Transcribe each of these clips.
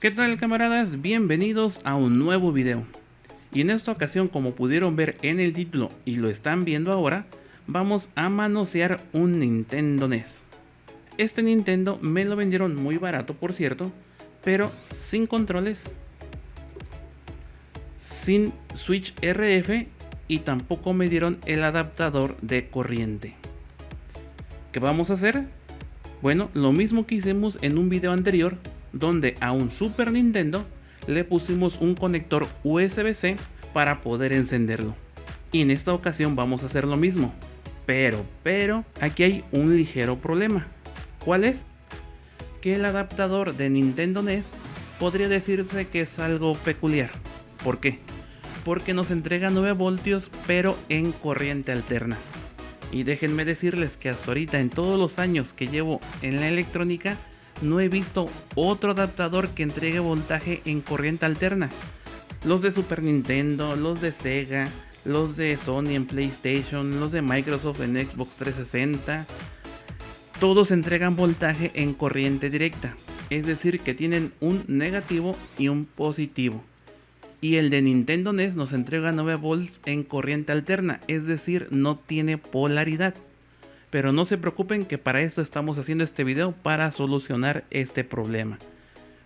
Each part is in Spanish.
¿Qué tal, camaradas? Bienvenidos a un nuevo video. Y en esta ocasión, como pudieron ver en el título y lo están viendo ahora, vamos a manosear un Nintendo NES. Este Nintendo me lo vendieron muy barato, por cierto, pero sin controles, sin switch RF y tampoco me dieron el adaptador de corriente. ¿Qué vamos a hacer? Bueno, lo mismo que hicimos en un video anterior, donde a un Super Nintendo le pusimos un conector USB-C para poder encenderlo. Y en esta ocasión vamos a hacer lo mismo. Pero, aquí hay un ligero problema. ¿Cuál es? Que el adaptador de Nintendo NES podría decirse que es algo peculiar. ¿Por qué? Porque nos entrega 9 voltios pero en corriente alterna. Y déjenme decirles que hasta ahorita, en todos los años que llevo en la electrónica, no he visto otro adaptador que entregue voltaje en corriente alterna. Los de Super Nintendo, los de Sega, los de Sony en PlayStation, los de Microsoft en Xbox 360, todos entregan voltaje en corriente directa. Es decir, que tienen un negativo y un positivo. Y el de Nintendo NES nos entrega 9 volts en corriente alterna, es decir, no tiene polaridad. Pero no se preocupen, que para esto estamos haciendo este video, para solucionar este problema.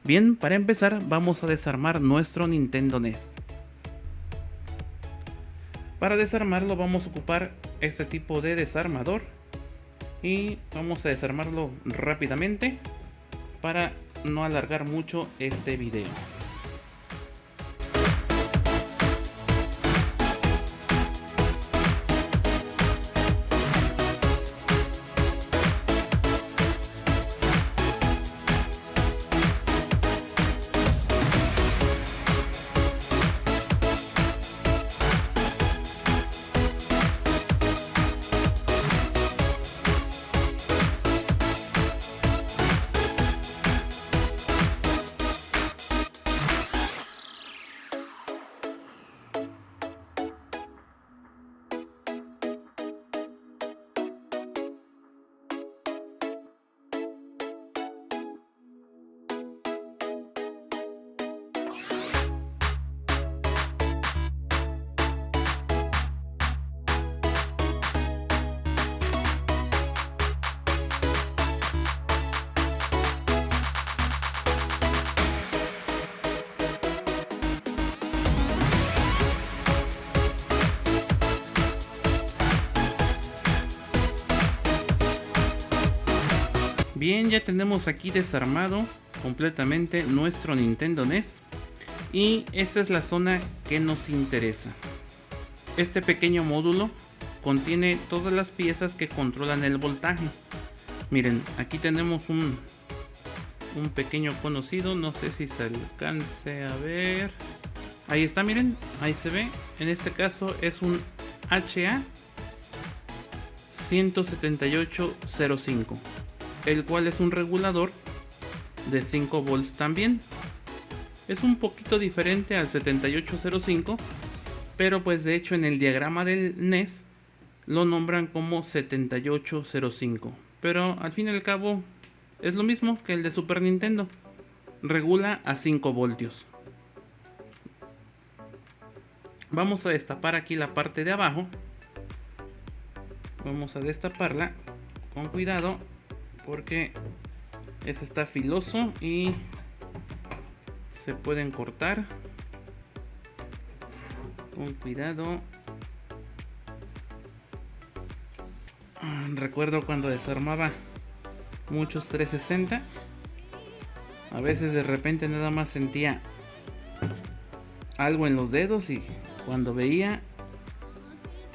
Bien, para empezar vamos a desarmar nuestro Nintendo NES. Para desarmarlo vamos a ocupar este tipo de desarmador. Y vamos a desarmarlo rápidamente para no alargar mucho este video. Bien, ya tenemos aquí desarmado completamente nuestro Nintendo NES. Y esta es la zona que nos interesa. Este pequeño módulo contiene todas las piezas que controlan el voltaje. Miren, aquí tenemos un pequeño conocido, no sé si se alcance a ver. Ahí está, miren, ahí se ve. En este caso es un HA 17805. El cual es un regulador de 5 volts también. Es un poquito diferente al 7805, pero pues de hecho en el diagrama del NES lo nombran como 7805. Pero al fin y al cabo es lo mismo que el de Super Nintendo. Regula a 5 voltios. Vamos a destapar aquí la parte de abajo. Vamos a destaparla con cuidado, porque este está filoso y se pueden cortar. Con cuidado. Recuerdo cuando desarmaba muchos 360. A veces de repente nada más sentía algo en los dedos y cuando veía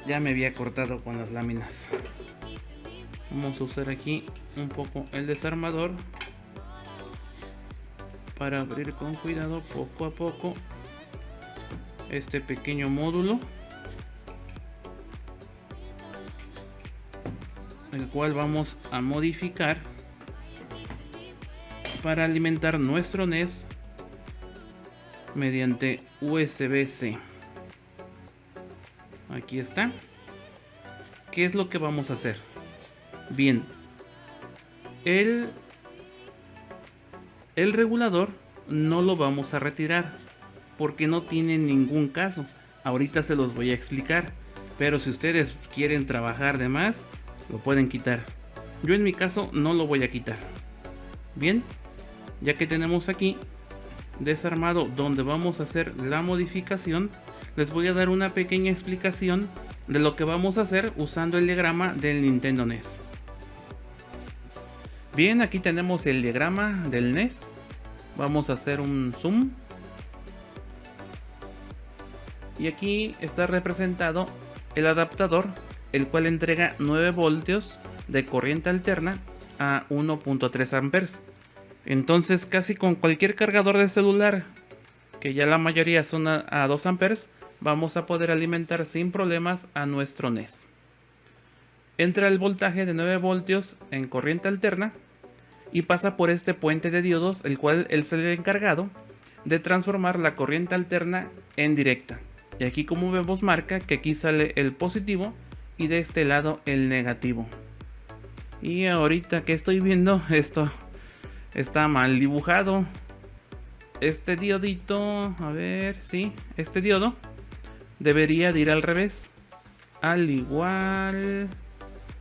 ya me había cortado con las láminas. Vamos a usar aquí un poco el desarmador para abrir con cuidado, poco a poco, este pequeño módulo, el cual vamos a modificar para alimentar nuestro NES mediante USB-C. Aquí está. ¿Qué es lo que vamos a hacer? Bien, el regulador no lo vamos a retirar porque no tiene ningún caso. Ahorita se los voy a explicar, pero si ustedes quieren trabajar de más, lo pueden quitar. Yo en mi caso no lo voy a quitar. Bien, ya que tenemos aquí desarmado donde vamos a hacer la modificación, les voy a dar una pequeña explicación de lo que vamos a hacer usando el diagrama del Nintendo NES. Bien, aquí tenemos el diagrama del NES. Vamos a hacer un zoom. Y aquí está representado el adaptador, el cual entrega 9 voltios de corriente alterna a 1.3 amperes. Entonces casi con cualquier cargador de celular, que ya la mayoría son a 2 amperes, vamos a poder alimentar sin problemas a nuestro NES. Entra el voltaje de 9 voltios en corriente alterna y pasa por este puente de diodos, el cual es el encargado de transformar la corriente alterna en directa. Y aquí, como vemos, marca que aquí sale el positivo y de este lado el negativo. Y ahorita que estoy viendo, esto está mal dibujado. Este diodito, a ver, sí, este diodo debería de ir al revés, al igual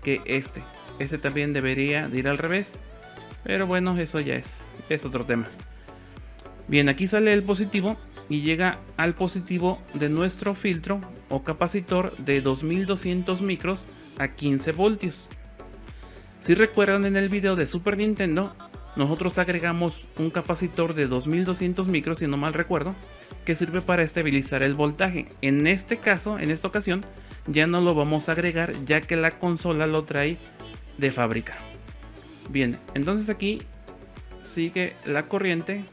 que este. Este también debería de ir al revés, pero bueno, eso ya es otro tema. Bien, aquí sale el positivo y llega al positivo de nuestro filtro o capacitor de 2200 micros a 15 voltios. Si recuerdan, en el video de Super Nintendo nosotros agregamos un capacitor de 2200 micros, si no mal recuerdo, que sirve para estabilizar el voltaje. En este caso, en esta ocasión, ya no lo vamos a agregar, ya que la consola lo trae de fábrica. Bien, entonces aquí sigue la corriente,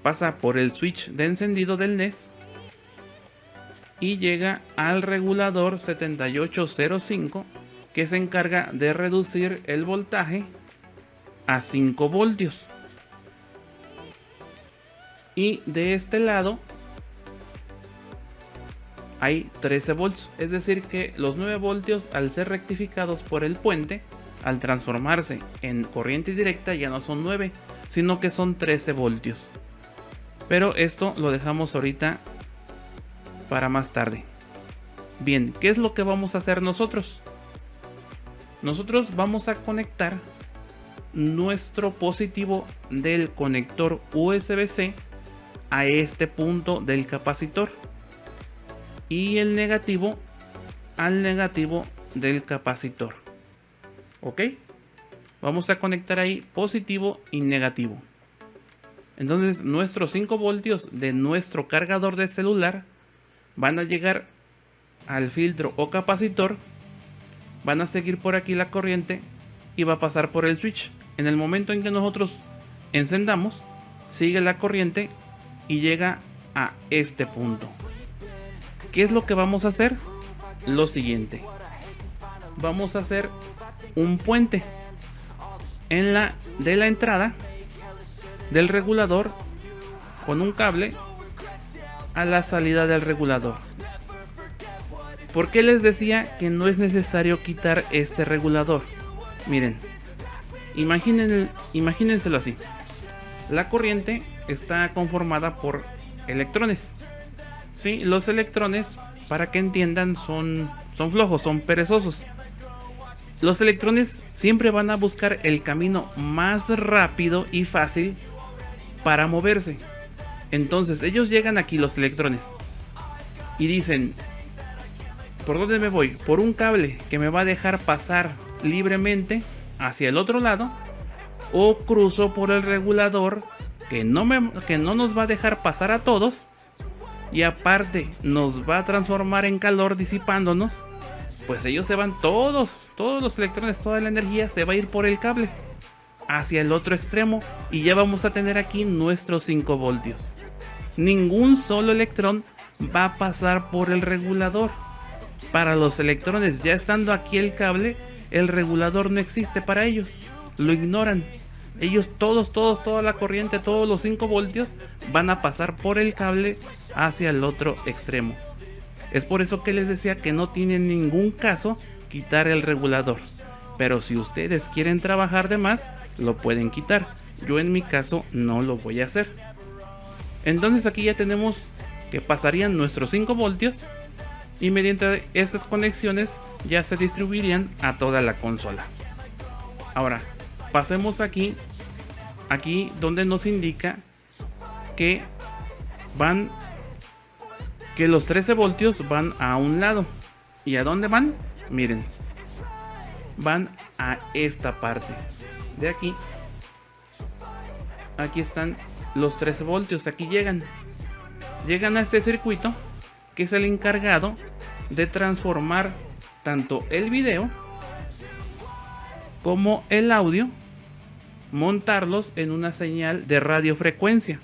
pasa por el switch de encendido del NES y llega al regulador 7805, que se encarga de reducir el voltaje a 5 voltios. Y de este lado hay 13 voltios, es decir que los 9 voltios, al ser rectificados por el puente, al transformarse en corriente directa, ya no son 9, sino que son 13 voltios. Pero esto lo dejamos ahorita para más tarde. Bien, ¿qué es lo que vamos a hacer nosotros? Nosotros vamos a conectar nuestro positivo del conector USB-C a este punto del capacitor y el negativo al negativo del capacitor. ¿Ok? Vamos a conectar ahí positivo y negativo. Entonces nuestros 5 voltios de nuestro cargador de celular van a llegar al filtro o capacitor, van a seguir por aquí la corriente y va a pasar por el switch. En el momento en que nosotros encendamos, sigue la corriente y llega a este punto. ¿Qué es lo que vamos a hacer? Lo siguiente. Vamos a hacer un puente de la entrada del regulador con un cable a la salida del regulador. ¿Por qué les decía que no es necesario quitar este regulador? Miren, imagínenselo así. La corriente está conformada por electrones. Sí, los electrones, para que entiendan, son flojos, son perezosos. Los electrones siempre van a buscar el camino más rápido y fácil para moverse. Entonces ellos llegan aquí, los electrones, y dicen: ¿por dónde me voy? Por un cable que me va a dejar pasar libremente hacia el otro lado, o cruzo por el regulador que no nos va a dejar pasar a todos, y aparte nos va a transformar en calor disipándonos. Pues ellos se van todos los electrones, toda la energía se va a ir por el cable hacia el otro extremo, y ya vamos a tener aquí nuestros 5 voltios. Ningún solo electrón va a pasar por el regulador. Para los electrones, ya estando aquí el cable, el regulador no existe para ellos, lo ignoran. Ellos toda la corriente, todos los 5 voltios van a pasar por el cable hacia el otro extremo. Es por eso que les decía que no tiene ningún caso quitar el regulador. Pero si ustedes quieren trabajar de más, lo pueden quitar. Yo en mi caso no lo voy a hacer. Entonces aquí ya tenemos que pasarían nuestros 5 voltios y mediante estas conexiones ya se distribuirían a toda la consola. Ahora pasemos aquí donde nos indica que los 13 voltios van a un lado. ¿Y a dónde van? Miren, van a esta parte de aquí. Aquí están los 13 voltios, aquí llegan a este circuito que es el encargado de transformar tanto el video como el audio, montarlos en una señal de radiofrecuencia.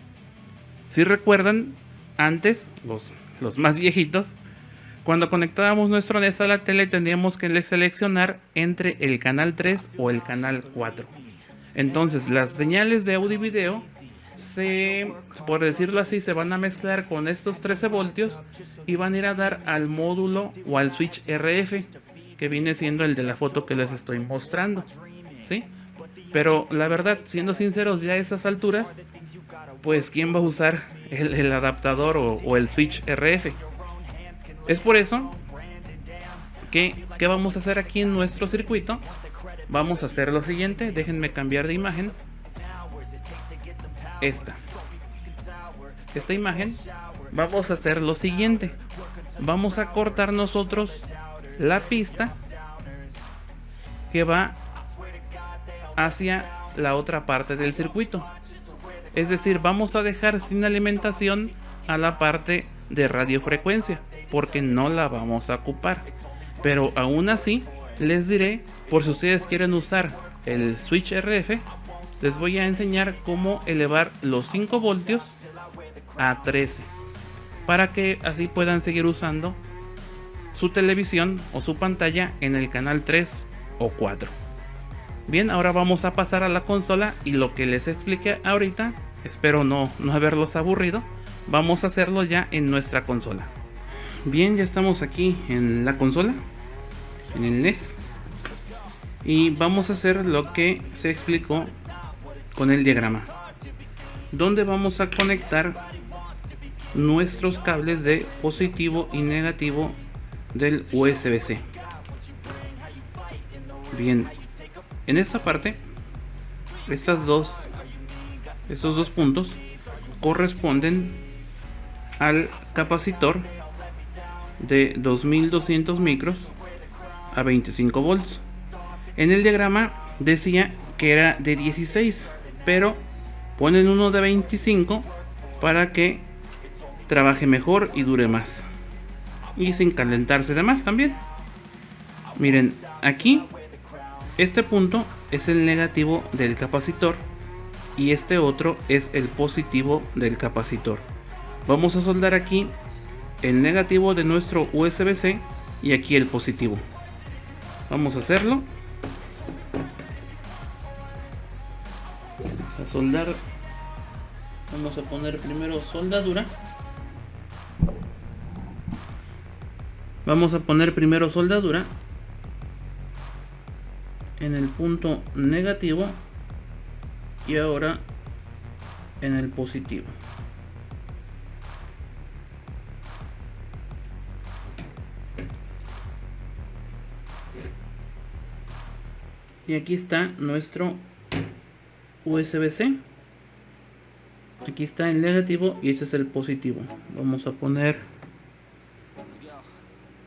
Si recuerdan, antes, los más viejitos, cuando conectábamos nuestro NES a la tele teníamos que seleccionar entre el canal 3 o el canal 4. Entonces las señales de audio y video por decirlo así, se van a mezclar con estos 13 voltios y van a ir a dar al módulo o al switch RF, que viene siendo el de la foto que les estoy mostrando, ¿sí? Pero la verdad, siendo sinceros, ya a esas alturas, pues ¿quién va a usar el adaptador o el switch RF? Es por eso que ¿qué vamos a hacer aquí en nuestro circuito? Vamos a hacer lo siguiente, déjenme cambiar de imagen. Esta imagen, vamos a hacer lo siguiente. Vamos a cortar nosotros la pista que va hacia la otra parte del circuito. Es decir, vamos a dejar sin alimentación a la parte de radiofrecuencia, porque no la vamos a ocupar. Pero aún así, les diré, por si ustedes quieren usar el switch RF, les voy a enseñar cómo elevar los 5 voltios a 13, para que así puedan seguir usando su televisión o su pantalla en el canal 3 o 4. Bien, ahora vamos a pasar a la consola y lo que les expliqué ahorita, espero no haberlos aburrido, vamos a hacerlo ya en nuestra consola. Bien, ya estamos aquí en la consola, en el NES, y vamos a hacer lo que se explicó con el diagrama, donde vamos a conectar nuestros cables de positivo y negativo del USB-C. Bien, en esta parte, estos dos puntos corresponden al capacitor de 2200 micros a 25 volts. En el diagrama decía que era de 16, pero ponen uno de 25 para que trabaje mejor y dure más, y sin calentarse de más también. Miren, aquí este punto es el negativo del capacitor y este otro es el positivo del capacitor. Vamos a soldar aquí el negativo de nuestro USB-C y aquí el positivo. Vamos a hacerlo. A soldar, vamos a poner primero soldadura. Vamos a poner primero soldadura en el punto negativo y ahora en el positivo. Y aquí está nuestro USB-C. Aquí está el negativo y este es el positivo. Vamos a poner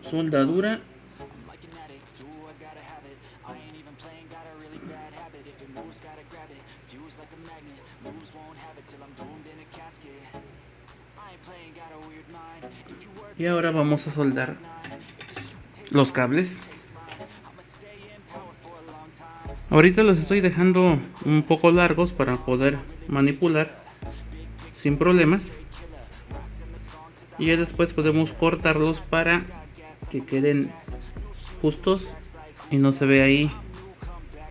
soldadura. Y ahora vamos a soldar los cables. Ahorita los estoy dejando un poco largos para poder manipular sin problemas. Y ya después podemos cortarlos para que queden justos y no se ve ahí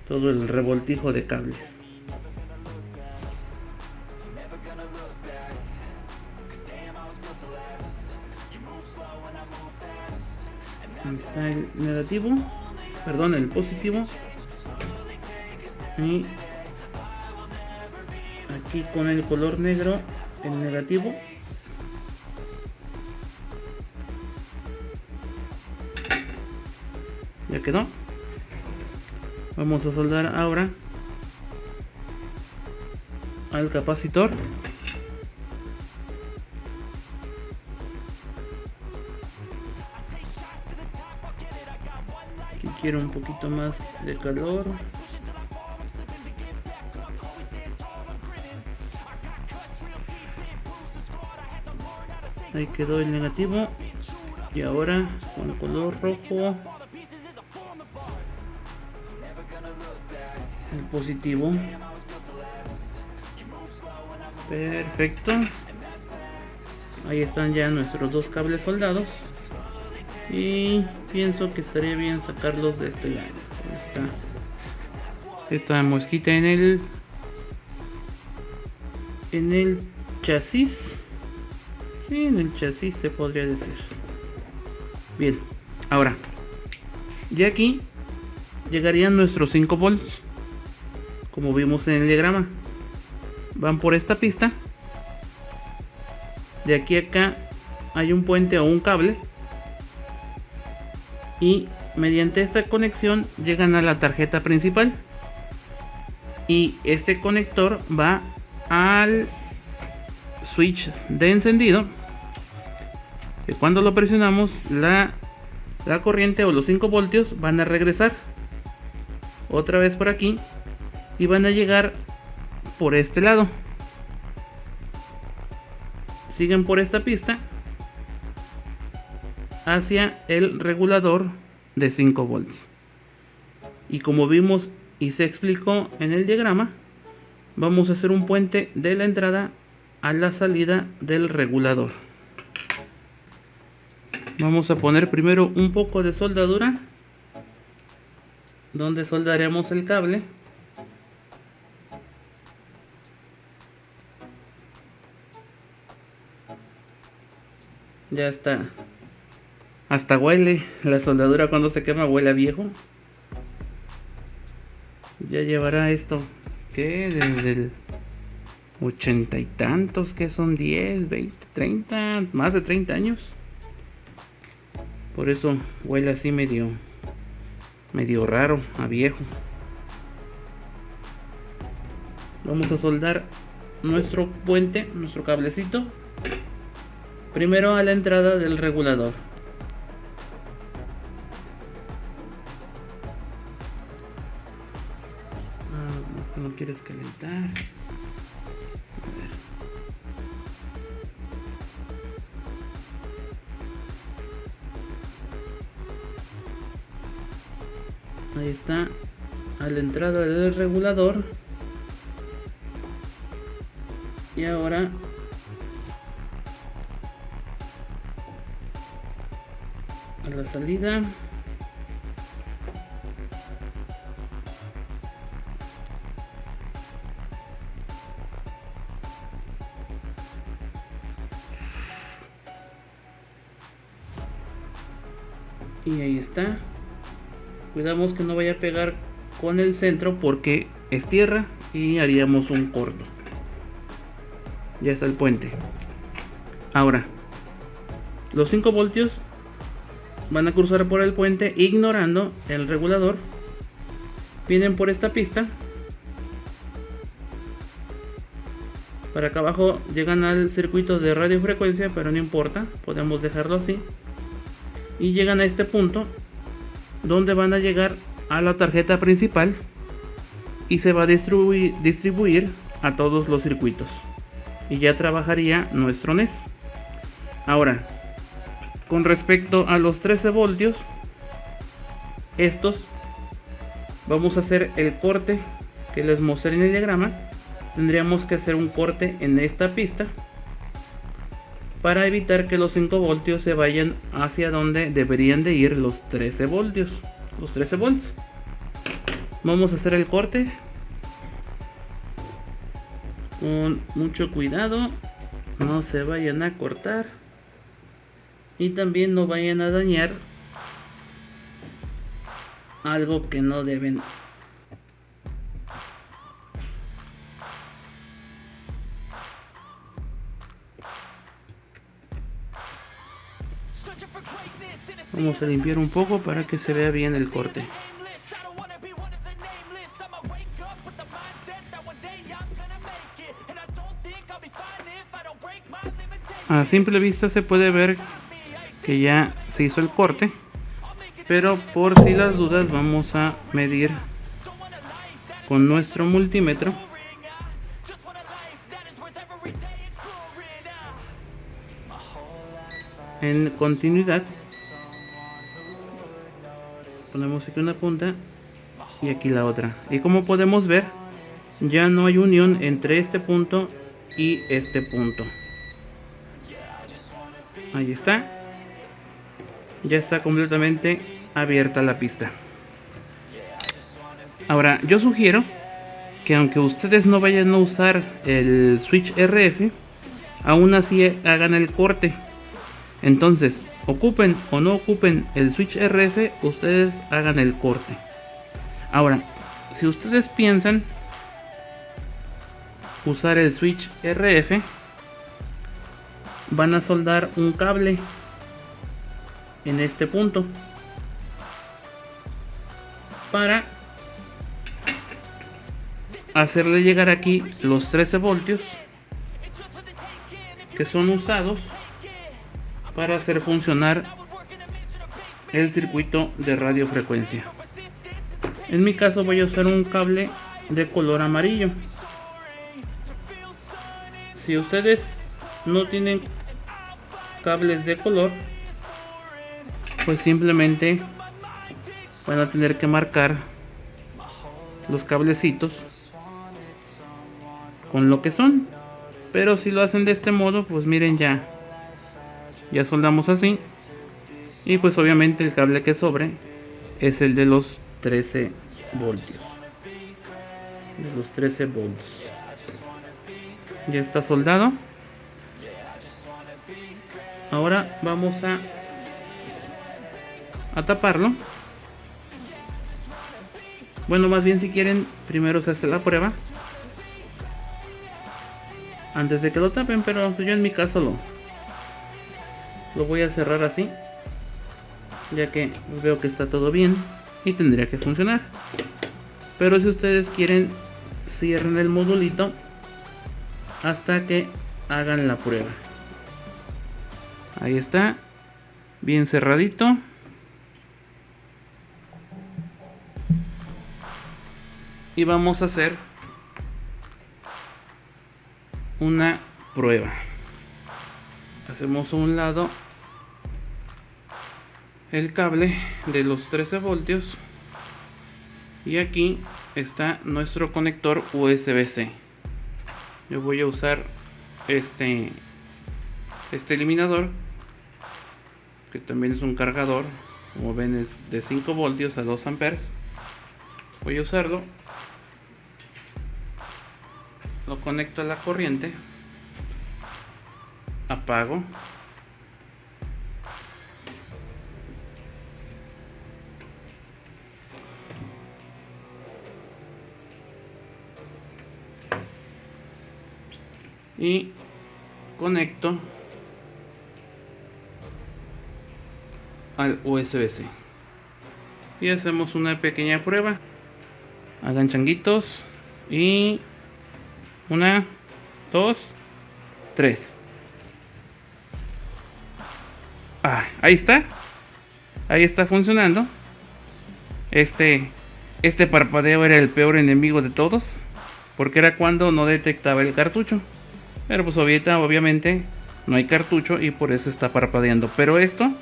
todo el revoltijo de cables. Ahí está el negativo, perdón, el positivo. Y aquí con el color negro, el negativo. Ya quedó. Vamos a soldar ahora al capacitor. Aquí quiero un poquito más de calor. Ahí quedó el negativo. Y ahora con color rojo el positivo. Perfecto. Ahí están ya nuestros dos cables soldados. Y pienso que estaría bien sacarlos de este lado. Esta mosquita en el chasis. Sí, en el chasis se podría decir. Bien, ahora ya aquí llegarían nuestros 5 volts, como vimos en el diagrama. Van por esta pista. De aquí a acá hay un puente o un cable, y mediante esta conexión llegan a la tarjeta principal, y este conector va al switch de encendido, que cuando lo presionamos la corriente o los 5 voltios van a regresar otra vez por aquí y van a llegar por este lado. Siguen por esta pista hacia el regulador de 5 volts. Y como vimos y se explicó en el diagrama, vamos a hacer un puente de la entrada a la salida del regulador. Vamos a poner primero un poco de soldadura donde soldaremos el cable. Ya está. Hasta huele. La soldadura cuando se quema huele a viejo. Ya llevará esto, ¿qué? Desde el 80 y tantos, que son 10, 20, 30, más de 30 años. Por eso huele así medio raro, a viejo. Vamos a soldar nuestro puente, nuestro cablecito, primero a la entrada del regulador. No quieres calentar. Ahí está, a la entrada del regulador. Y ahora a la salida. Y ahí está. Cuidamos que no vaya a pegar con el centro porque es tierra y haríamos un corto. Ya está el puente. Ahora, los 5 voltios van a cruzar por el puente ignorando el regulador. Vienen por esta pista. Para acá abajo llegan al circuito de radiofrecuencia, pero no importa, podemos dejarlo así. Y llegan a este punto donde van a llegar a la tarjeta principal y se va a distribuir a todos los circuitos y ya trabajaría nuestro NES. Ahora, con respecto a los 13 voltios, estos vamos a hacer el corte que les mostré en el diagrama. Tendríamos que hacer un corte en esta pista para evitar que los 5 voltios se vayan hacia donde deberían de ir los 13 voltios, los 13 volts. Vamos a hacer el corte con mucho cuidado, no se vayan a cortar y también no vayan a dañar algo que no deben. Vamos a limpiar un poco para que se vea bien el corte. A simple vista se puede ver que ya se hizo el corte, pero por si las dudas vamos a medir con nuestro multímetro. En continuidad ponemos aquí una punta y aquí la otra, y como podemos ver ya no hay unión entre este punto y este punto. Ahí está, ya está completamente abierta la pista. Ahora yo sugiero que aunque ustedes no vayan a usar el switch RF, aún así hagan el corte. Entonces, ocupen o no ocupen el switch RF, ustedes hagan el corte. Ahora, si ustedes piensan usar el switch RF, van a soldar un cable en este punto para hacerle llegar aquí los 13 voltios que son usados para hacer funcionar el circuito de radiofrecuencia. En mi caso voy a usar un cable de color amarillo. Si ustedes no tienen cables de color, pues simplemente van a tener que marcar los cablecitos con lo que son. Pero si lo hacen de este modo, pues miren, ya soldamos así, y pues obviamente el cable que sobre es el de los 13 voltios, de los 13 volts. Ya está soldado. Ahora vamos a taparlo. Bueno, más bien, si quieren, primero se hace la prueba antes de que lo tapen, pero yo en mi caso lo voy a cerrar así, ya que veo que está todo bien y tendría que funcionar. Pero si ustedes quieren, cierren el modulito hasta que hagan la prueba. Ahí está, bien cerradito. Y vamos a hacer una prueba. Hacemos a un lado el cable de los 13 voltios y aquí está nuestro conector USB-C. Yo voy a usar este eliminador, que también es un cargador, como ven es de 5 voltios a 2 amperes. Voy a usarlo, lo conecto a la corriente, apago, y conecto al USB-C y hacemos una pequeña prueba. Hagan changuitos y 1, 2, 3. Ahí está funcionando. Este parpadeo era el peor enemigo de todos, porque era cuando no detectaba el cartucho. Pero pues ahorita obviamente no hay cartucho y por eso está parpadeando. Pero esto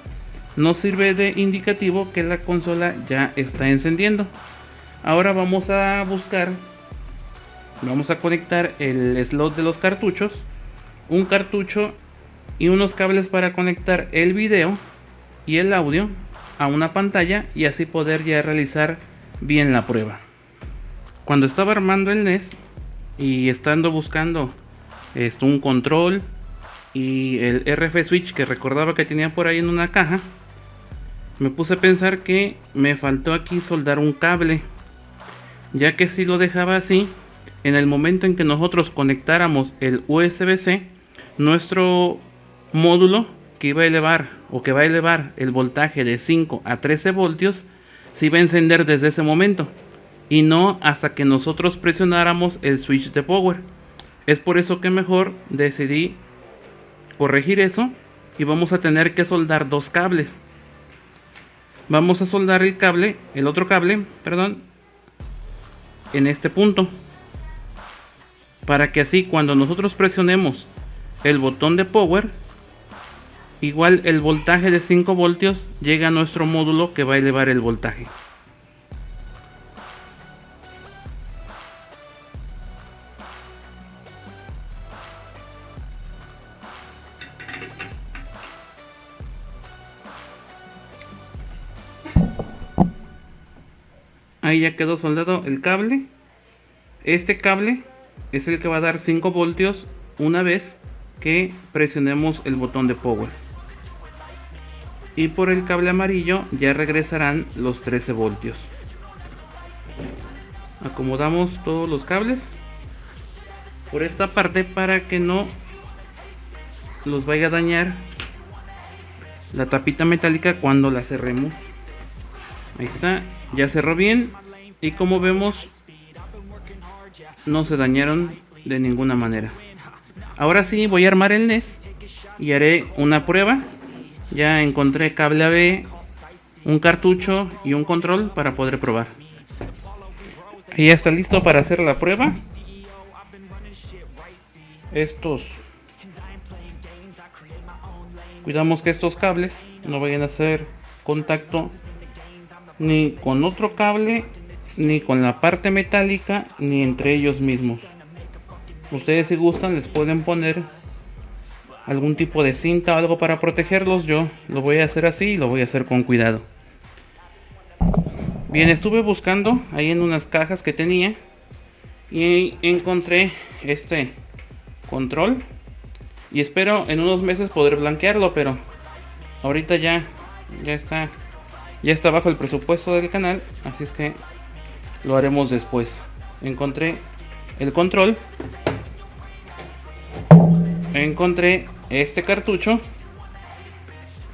nos sirve de indicativo que la consola ya está encendiendo. Ahora vamos a conectar el slot de los cartuchos, un cartucho y unos cables para conectar el video y el audio a una pantalla y así poder ya realizar bien la prueba. Cuando estaba armando el NES y estando buscando un control y el RF switch que recordaba que tenía por ahí en una caja, me puse a pensar que me faltó aquí soldar un cable, ya que si lo dejaba así, en el momento en que nosotros conectáramos el USB-C, nuestro módulo que iba a elevar o que va a elevar el voltaje de 5 a 13 voltios se iba a encender desde ese momento y no hasta que nosotros presionáramos el switch de power. Es por eso que mejor decidí corregir eso y vamos a tener que soldar dos cables. Vamos a soldar el otro cable, perdón, en este punto, para que así cuando nosotros presionemos el botón de power, igual el voltaje de 5 voltios llega a nuestro módulo que va a elevar el voltaje. Ahí ya quedó soldado el cable. Este cable es el que va a dar 5 voltios una vez que presionemos el botón de power. Y por el cable amarillo ya regresarán los 13 voltios. Acomodamos todos los cables por esta parte para que no los vaya a dañar la tapita metálica cuando la cerremos. Ahí está, ya cerró bien y como vemos no se dañaron de ninguna manera. Ahora sí voy a armar el NES y haré una prueba. Ya encontré cable AB, un cartucho y un control para poder probar. Ahí ya está listo para hacer la prueba. Cuidamos que estos cables no vayan a hacer contacto ni con otro cable, ni con la parte metálica, ni entre ellos mismos. Ustedes si gustan les pueden poner algún tipo de cinta o algo para protegerlos. Yo lo voy a hacer así y lo voy a hacer con cuidado. Bien, estuve buscando ahí en unas cajas que tenía y encontré este control y espero en unos meses poder blanquearlo, pero ahorita ya está bajo el presupuesto del canal, así es que lo haremos después. Encontré el control, encontré este cartucho.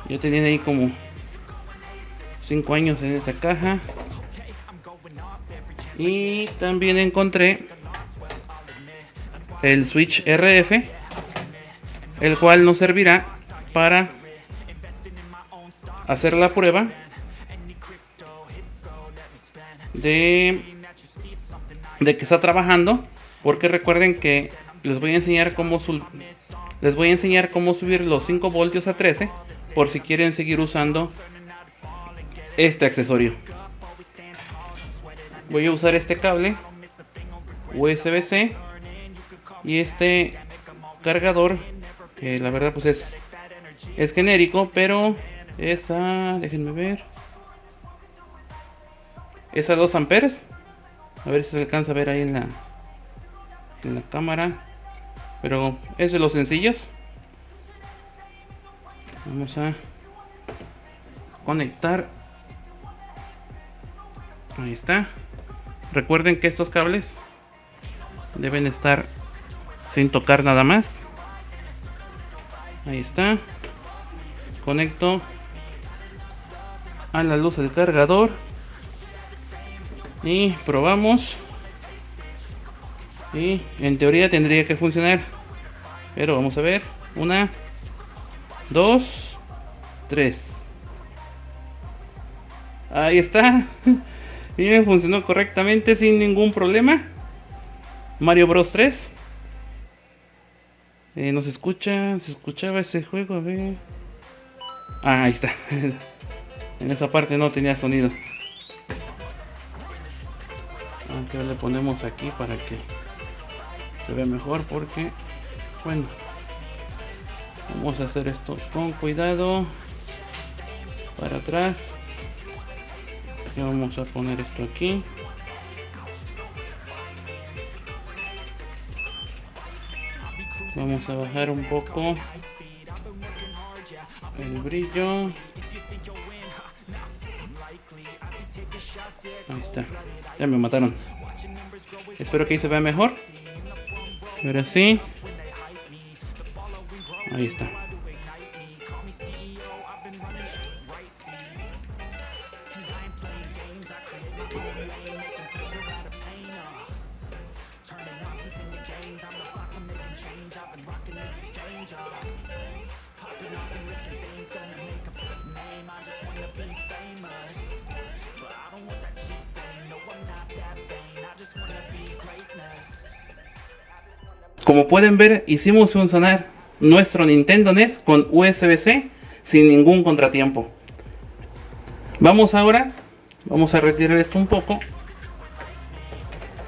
Yo tenía ahí como 5 años en esa caja. Y también encontré el switch RF, el cual nos servirá para hacer la prueba de que está trabajando, porque recuerden que les voy a enseñar cómo subir los 5 voltios a 13 por si quieren seguir usando este accesorio. Voy a usar este cable USB-C y este cargador, que la verdad pues es genérico, pero déjenme ver, es a 2 amperes. A ver si se alcanza a ver ahí en la cámara, pero es de los sencillos. Vamos a conectar. Ahí está. Recuerden que estos cables deben estar sin tocar nada más. Ahí está. Conecto a la luz del cargador y probamos. Y en teoría tendría que funcionar, pero vamos a ver. 1, 2, 3. Ahí está. Y funcionó correctamente sin ningún problema. Mario Bros 3. ¿Se escuchaba ese juego? A ver. Ahí está. En esa parte no tenía sonido. Aunque le ponemos aquí para que se vea mejor, porque bueno, vamos a hacer esto con cuidado. Para atrás. Y vamos a poner esto aquí. Vamos a bajar un poco el brillo. Ahí está. Ya me mataron. Espero que ahí se vea mejor. Ahora sí. Ahí está. Como pueden ver, hicimos funcionar nuestro Nintendo NES con USB-C sin ningún contratiempo. Vamos a retirar esto un poco.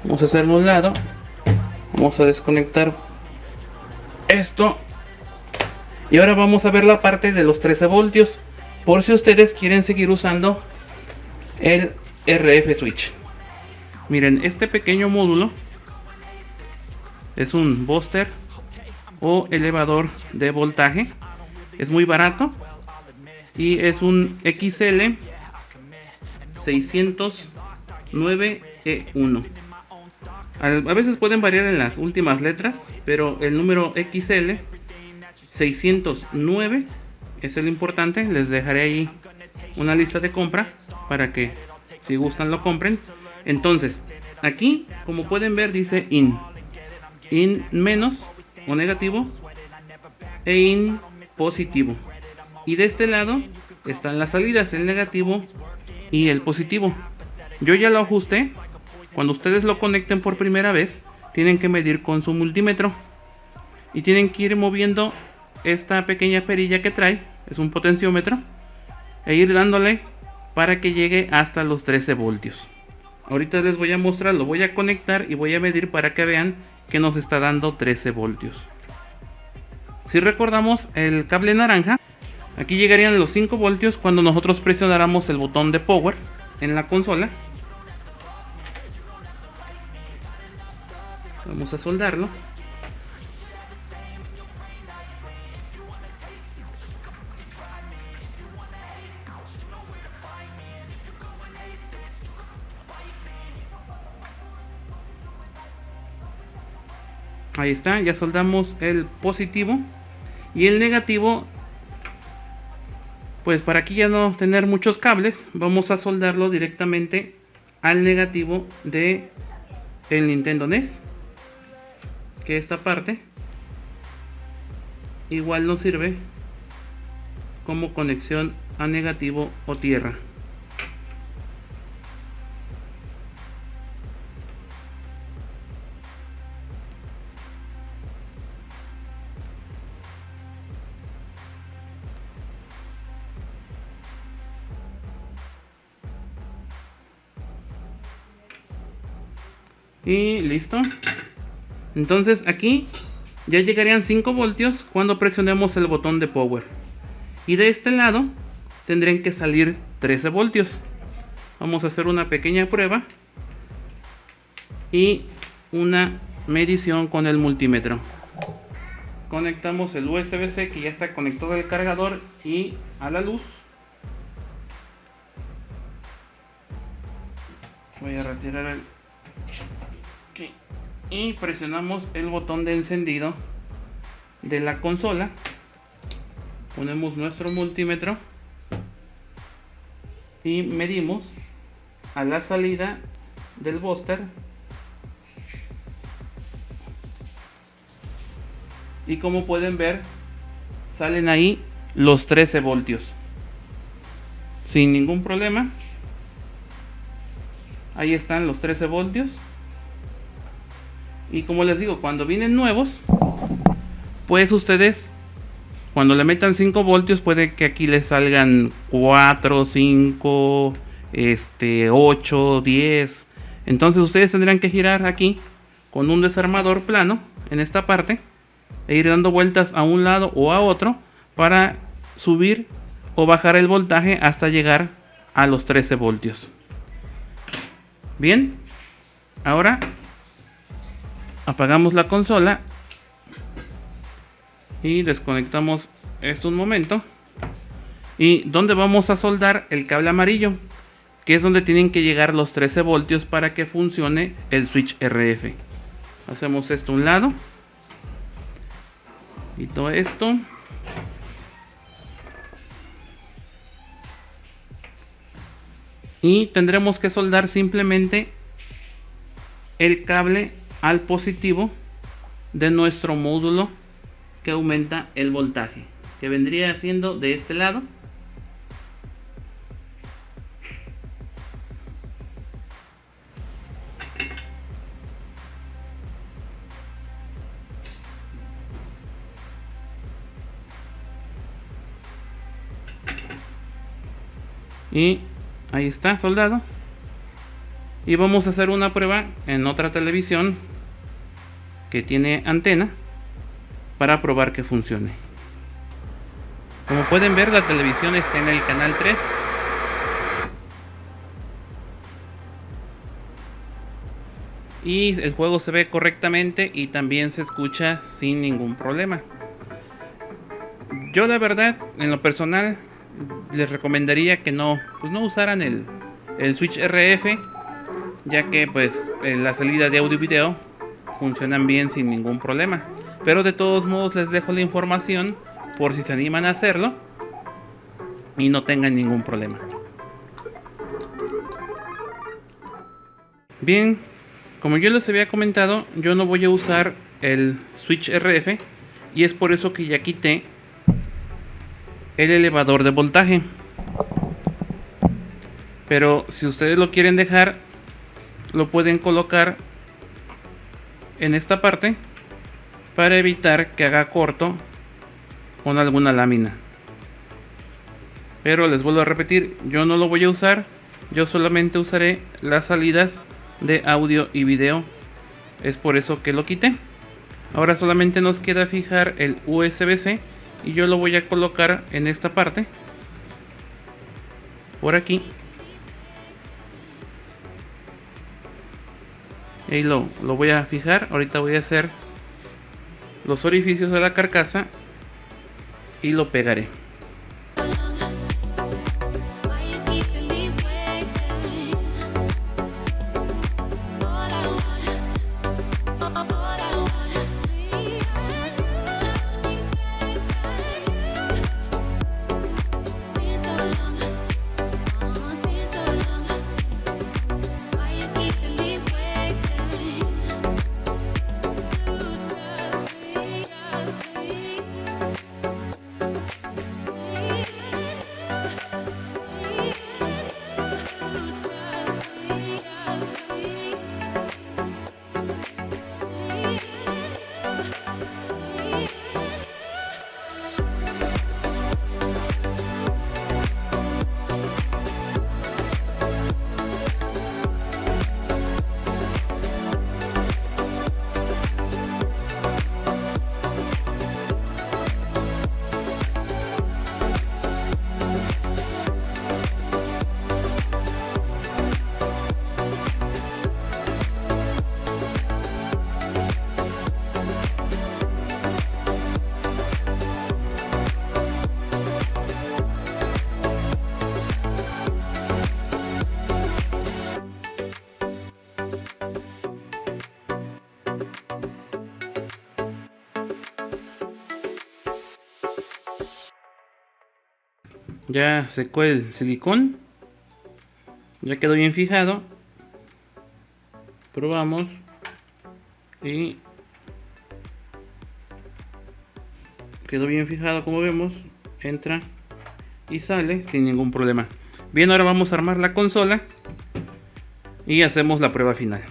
Vamos a hacerlo a un lado. Vamos a desconectar esto. Y ahora vamos a ver la parte de los 13 voltios. Por si ustedes quieren seguir usando el RF Switch. Miren, este pequeño módulo es un booster o elevador de voltaje. Es muy barato y es un XL 609E1. A veces pueden variar en las últimas letras, pero el número XL 609 es el importante. Les dejaré ahí una lista de compra para que si gustan lo compren. Entonces, aquí como pueden ver dice in menos o negativo e in positivo. Y de este lado están las salidas, el negativo y el positivo. Yo ya lo ajusté. Cuando ustedes lo conecten por primera vez, tienen que medir con su multímetro y tienen que ir moviendo esta pequeña perilla que trae, es un potenciómetro, e ir dándole para que llegue hasta los 13 voltios. Ahorita les voy a mostrar, lo voy a conectar y voy a medir para que vean que nos está dando 13 voltios. Si recordamos el cable naranja, aquí llegarían los 5 voltios cuando nosotros presionáramos el botón de power en la consola. Vamos a soldarlo. Ahí está, ya soldamos el positivo y el negativo. Pues para aquí ya no tener muchos cables, vamos a soldarlo directamente al negativo de el Nintendo NES, que esta parte igual nos sirve como conexión a negativo o tierra. Y listo. Entonces aquí ya llegarían 5 voltios cuando presionemos el botón de power. Y de este lado tendrían que salir 13 voltios. Vamos a hacer una pequeña prueba y una medición con el multímetro. Conectamos el USB-C que ya está conectado al cargador y a la luz. Voy a retirar el... y presionamos el botón de encendido de la consola. Ponemos nuestro multímetro y medimos a la salida del booster. Y como pueden ver, salen ahí los 13 voltios sin ningún problema. Ahí están los 13 voltios. Y como les digo, cuando vienen nuevos, pues ustedes, cuando le metan 5 voltios, puede que aquí les salgan 4, 5, 8, 10. Entonces ustedes tendrán que girar aquí con un desarmador plano en esta parte e ir dando vueltas a un lado o a otro para subir o bajar el voltaje hasta llegar a los 13 voltios. Bien, ahora apagamos la consola y desconectamos esto un momento. Y donde vamos a soldar el cable amarillo, que es donde tienen que llegar los 13 voltios para que funcione el switch RF. Hacemos esto a un lado y todo esto. Y tendremos que soldar simplemente el cable al positivo de nuestro módulo que aumenta el voltaje, que vendría siendo de este lado. Y ahí está soldado. Y vamos a hacer una prueba en otra televisión que tiene antena para probar que funcione. Como pueden ver, la televisión está en el canal 3. Y el juego se ve correctamente y también se escucha sin ningún problema. Yo la verdad, en lo personal, les recomendaría que no usaran el switch RF, ya que pues la salida de audio y video funcionan bien sin ningún problema. Pero de todos modos les dejo la información por si se animan a hacerlo y no tengan ningún problema. Bien, como yo les había comentado, yo no voy a usar el switch RF y es por eso que ya quité el elevador de voltaje. Pero si ustedes lo quieren dejar, lo pueden colocar en esta parte para evitar que haga corto con alguna lámina. Pero les vuelvo a repetir, yo no lo voy a usar. Yo solamente usaré las salidas de audio y video. Es por eso que lo quité. Ahora solamente nos queda fijar el USB-C y yo lo voy a colocar en esta parte, por aquí. Y ahí lo voy a fijar. Ahorita voy a hacer los orificios de la carcasa y lo pegaré. Ya secó el silicón, ya quedó bien fijado. Probamos y quedó bien fijado, como vemos. Entra y sale sin ningún problema. Bien, ahora vamos a armar la consola y hacemos la prueba final.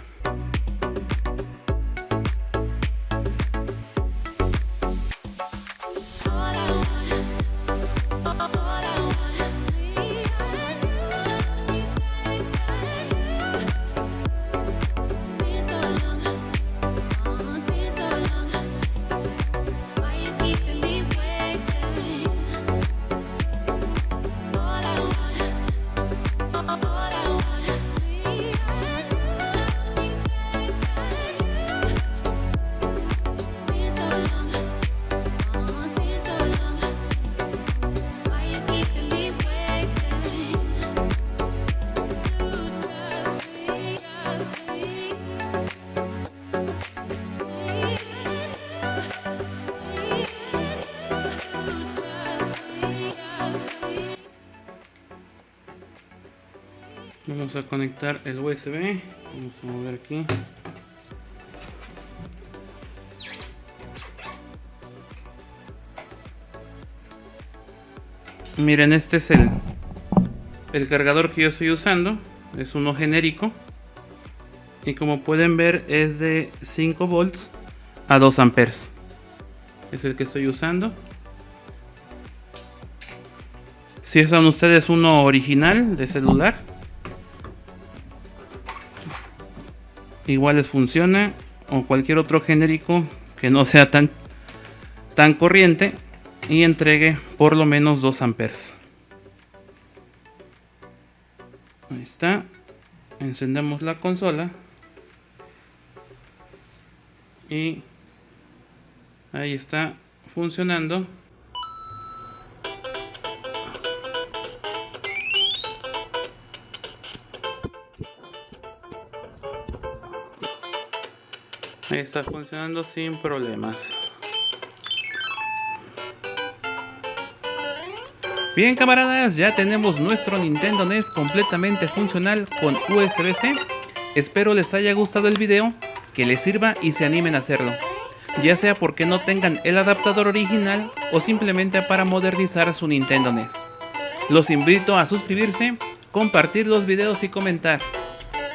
Vamos a conectar el USB. Vamos a mover aquí. Miren, este es el cargador que yo estoy usando. Es uno genérico. Y como pueden ver es de 5 volts a 2 amperes. Es el que estoy usando. Si usan ustedes uno original de celular, igual les funciona, o cualquier otro genérico que no sea tan corriente y entregue por lo menos 2 amperes. Ahí está. Encendemos la consola y ahí está funcionando. Ahí está funcionando sin problemas. Bien, camaradas, ya tenemos nuestro Nintendo NES completamente funcional con USB-C. Espero les haya gustado el video, que les sirva y se animen a hacerlo, ya sea porque no tengan el adaptador original o simplemente para modernizar su Nintendo NES. Los invito a suscribirse, compartir los videos y comentar.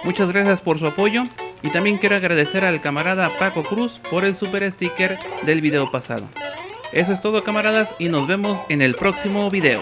Muchas gracias por su apoyo y también quiero agradecer al camarada Paco Cruz por el super sticker del video pasado. Eso es todo, camaradas, y nos vemos en el próximo video.